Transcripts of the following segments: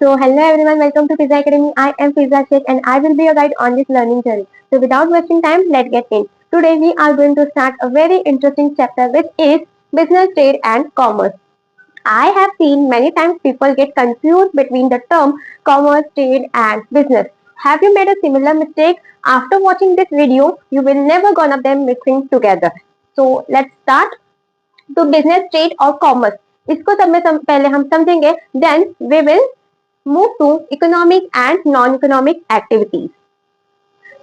So hello everyone, welcome to Pizza Academy. I am Pizza Sheikh and I will be your guide on this learning journey. So without wasting time, let's get in. Today we are going to start a very interesting chapter which is business, trade and commerce. I have seen many times people get confused between the term commerce, trade and business. Have you made a similar mistake? After watching this video, you will never gonna them mixing together. So let's start. तो business trade और commerce इसको पहले हम समझेंगे, then we will move to economic and non economic activities.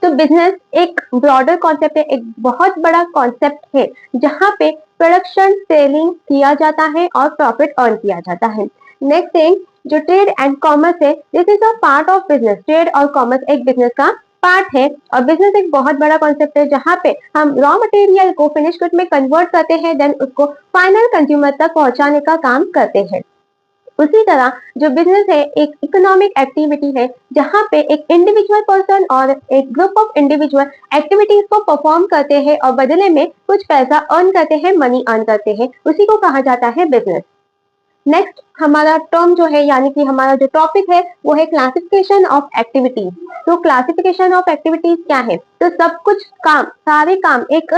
तो business एक broader concept है, एक बहुत बड़ा कॉन्सेप्ट है जहाँ पे प्रोडक्शन सेलिंग किया जाता है और प्रॉफिट अर्न किया जाता है। नेक्स्ट थिंग जो ट्रेड एंड कॉमर्स है, this is a part of business. Trade और कॉमर्स एक बिजनेस का पार्ट है और बिजनेस एक बहुत बड़ा कॉन्सेप्ट है जहाँ पे हम रॉ मटेरियल को फिनिश गुड में कन्वर्ट करते हैं, देन उसको फाइनल कंज्यूमर तक पहुंचाने का काम करते हैं। उसी तरह जो बिजनेस है एक इकोनॉमिक एक्टिविटी है जहाँ पे एक इंडिविजुअल पर्सन और एक ग्रुप ऑफ इंडिविजुअल एक्टिविटीज को परफॉर्म करते हैं और बदले में कुछ पैसा अर्न करते हैं, मनी अर्न करते हैं, उसी को कहा जाता है बिजनेस। नेक्स्ट हमारा टर्म जो है यानी कि हमारा जो टॉपिक है वो है क्लासिफिकेशन ऑफ एक्टिविटीज। तो क्लासिफिकेशन ऑफ एक्टिविटीज क्या है? तो सब कुछ काम, सारे काम, एक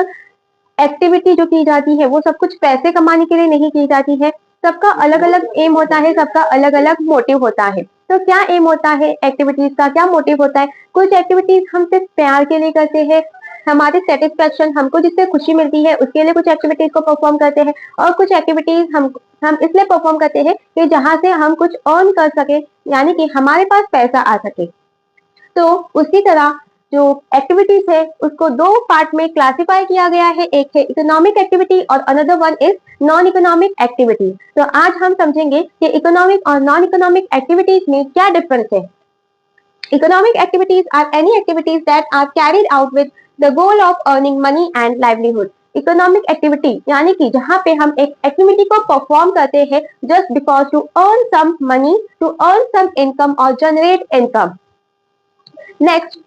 एक्टिविटी जो की जाती है वो सब कुछ पैसे कमाने के लिए नहीं की जाती है। सबका अलग अलग एम होता है, सबका अलग अलग मोटिव होता है। तो क्या एम होता है एक्टिविटीज का, क्या मोटिव होता है? कुछ एक्टिविटीज हम सिर्फ प्यार के लिए करते हैं, हमारी सेटिस्फेक्शन, हमको जिससे खुशी मिलती है उसके लिए कुछ एक्टिविटीज को परफॉर्म करते हैं, और कुछ एक्टिविटीज हम इसलिए परफॉर्म करते हैं कि जहां से हम कुछ अर्न कर सके, यानी कि हमारे पास पैसा आ सके। तो उसी तरह जो एक्टिविटीज है उसको दो पार्ट में क्लासिफाई किया गया है, एक है इकोनॉमिक एक्टिविटी और another one is non economic activity. तो आज हम समझेंगे कि इकोनॉमिक और नॉन इकोनॉमिक एक्टिविटीज में क्या डिफरेंस है। Economic activities are any activities that are carried out with the goal of earning money and livelihood. Economic activity यानी कि जहां पे हम एक एक्टिविटी को परफॉर्म करते हैं just because to earn some money, to earn some income और generate income. Next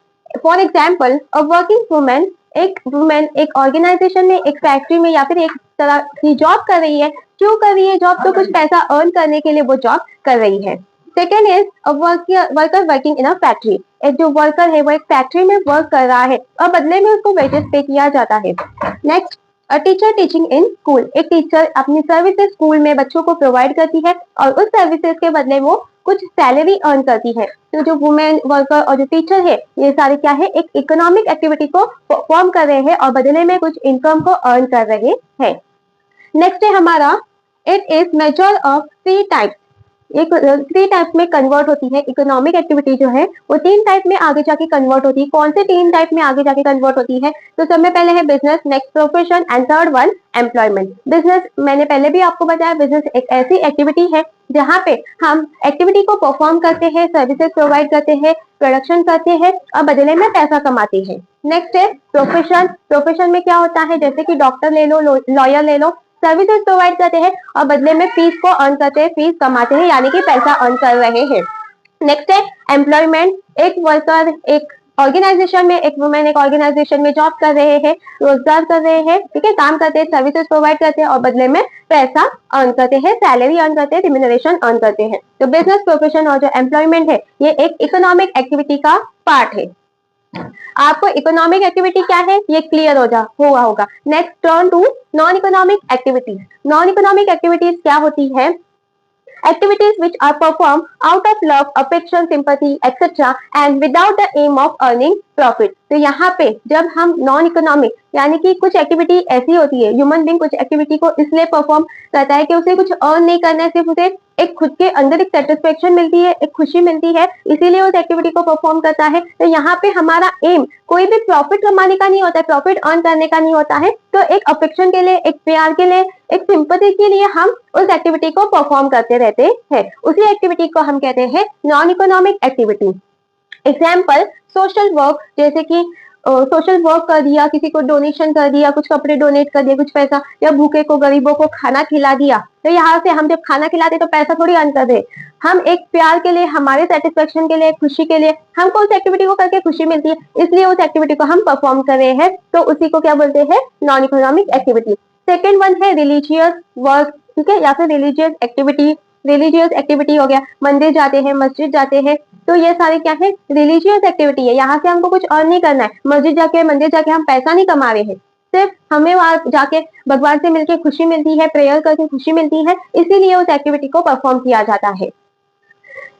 for example a working women, एक वुमेन एक ऑर्गेनाइजेशन में, एक फैक्ट्री में या फिर एक तरह की जॉब कर रही है। क्यों कर रही है जॉब? तो कुछ पैसा अर्न करने के लिए वो जॉब कर रही है। Second is a worker working in a factory. एक जो वर्कर है वो एक फैक्ट्री में वर्क कर रहा है और बदले में उसको वेजेस पे किया जाता है। Next a teacher teaching in school. एक टीचर अपनी सर्विसेज स्कूल में बच्चों को प्रोवाइड करती है और उस सर्विसेज के बदले वो कुछ सैलरी अर्न करती है। तो जो वुमेन वर्कर और जो टीचर है ये सारे क्या है, एक इकोनॉमिक एक्टिविटी को परफॉर्म कर रहे हैं और बदले में कुछ इनकम को अर्न कर रहे हैं। नेक्स्ट है हमारा it is measure of 3 types. एक 3 टाइप में कन्वर्ट होती है इकोनॉमिक एक्टिविटी जो है वो 3 टाइप में आगे जाके कन्वर्ट होती है। कौन से 3 टाइप में आगे जाके कन्वर्ट होती है? तो सब में पहले है business, next profession and third one employment. Business मैंने पहले भी आपको बताया, बिजनेस एक ऐसी एक्टिविटी है जहाँ पे हम एक्टिविटी को परफॉर्म करते हैं, सर्विसेज प्रोवाइड करते हैं, प्रोडक्शन करते हैं और बदले में पैसा कमाते हैं। नेक्स्ट है प्रोफेशन। प्रोफेशन में क्या होता है, जैसे कि डॉक्टर ले लो, लॉयर ले लो, सर्विसेज प्रोवाइड करते हैं और बदले में फीस को अर्न करते हैं, फीस कमाते हैं यानी कि पैसा अर्न कर रहे हैं। नेक्स्ट है एम्प्लॉयमेंट। एक वर्कर एक ऑर्गेनाइजेशन में, एक वुमेन एक ऑर्गेनाइजेशन में जॉब कर रहे हैं, रोजगार कर रहे हैं, ठीक है, काम करते हैं, सर्विसेज प्रोवाइड करते हैं और बदले में पैसा अर्न करते हैं, सैलरी अर्न करते हैं, रिम्यूनरेशन अर्न करते हैं। तो बिजनेस, प्रोफेशन और जो एम्प्लॉयमेंट है ये एक इकोनॉमिक एक्टिविटी का पार्ट है। आपको इकोनॉमिक एक्टिविटी क्या है ये क्लियर हुआ होगा। Next turn to non economic activities. Non economic activities क्या होती है? Activities which are performed out of love, affection, sympathy, etc. and without the aim of earning profit. तो यहाँ पे जब हम नॉन इकोनॉमिक यानी कि कुछ एक्टिविटी ऐसी होती है, ह्यूमन बीइंग कुछ एक्टिविटी को इसलिए परफॉर्म करता है कि उसे कुछ अर्न नहीं करना है, सिर्फ उसे एक खुद के अंदर एक सेटिस्फेक्शन मिलती है, एक खुशी मिलती है, इसीलिए उस एक्टिविटी को परफॉर्म करता है। तो यहाँ पे हमारा एम कोई भी प्रॉफिट कमाने का नहीं होता है, प्रॉफिट अर्न करने का नहीं होता है। तो एक अफेक्शन के लिए, एक प्यार के लिए, एक सिंपैथी के लिए हम उस एक्टिविटी को परफॉर्म करते रहते हैं। उसी एक्टिविटी को हम कहते हैं non economic activity. Example social work, जैसे कि सोशल वर्क कर दिया, किसी को डोनेशन कर दिया, कुछ कपड़े डोनेट कर दिया, कुछ पैसा, या भूखे को, गरीबों को खाना खिला दिया। तो यहाँ से हम जब खाना खिलाते तो पैसा थोड़ी अर्न कर रहे, हम एक प्यार के लिए, हमारे सेटिस्फेक्शन के लिए, खुशी के लिए, हमको उस एक्टिविटी को करके खुशी मिलती है, इसलिए उस एक्टिविटी को हम परफॉर्म कर रहे हैं। तो उसी को क्या बोलते हैं? Non economic activity. Second one है रिलीजियस वर्क, ठीक है, या फिर रिलीजियस एक्टिविटी, रिलीजियस एक्टिविटी हो गया, मंदिर जाते हैं, मस्जिद जाते हैं, तो ये सारे क्या है, रिलीजियस एक्टिविटी है। यहाँ से हमको कुछ अर्न नहीं करना है, मस्जिद जाके मंदिर जाके हम पैसा नहीं कमा रहे हैं, सिर्फ हमें वहां जाके भगवान से मिलके खुशी मिलती है, प्रेयर करके खुशी मिलती है, इसीलिए उस एक्टिविटी को परफॉर्म किया जाता है।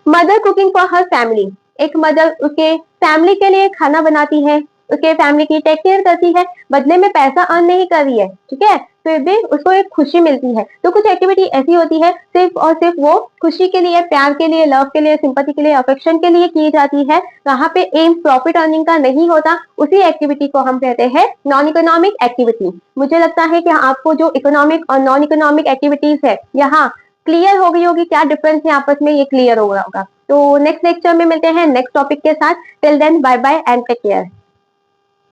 Mother cooking for her family, एक मदर उसके फैमिली के लिए खाना बनाती है, उसके फैमिली की टेक केयर करती है, बदले में पैसा अर्न नहीं कर रही है, ठीक है, फिर भी उसको एक खुशी मिलती है। तो कुछ एक्टिविटी ऐसी होती है सिर्फ और सिर्फ वो खुशी के लिए, प्यार के लिए, लव के लिए, सिंपैथी के लिए, अफेक्शन के लिए की जाती है। वहां पे एम प्रॉफिट अर्निंग का नहीं होता, उसी एक्टिविटी को हम कहते हैं नॉन इकोनॉमिक एक्टिविटी। मुझे लगता है कि आपको जो इकोनॉमिक और नॉन इकोनॉमिक एक्टिविटीज है यहाँ क्लियर हो गई होगी, क्या डिफरेंस है आपस में, ये क्लियर हो गया होगा। तो नेक्स्ट लेक्चर में मिलते हैं नेक्स्ट टॉपिक के साथ। Till then bye bye and take care.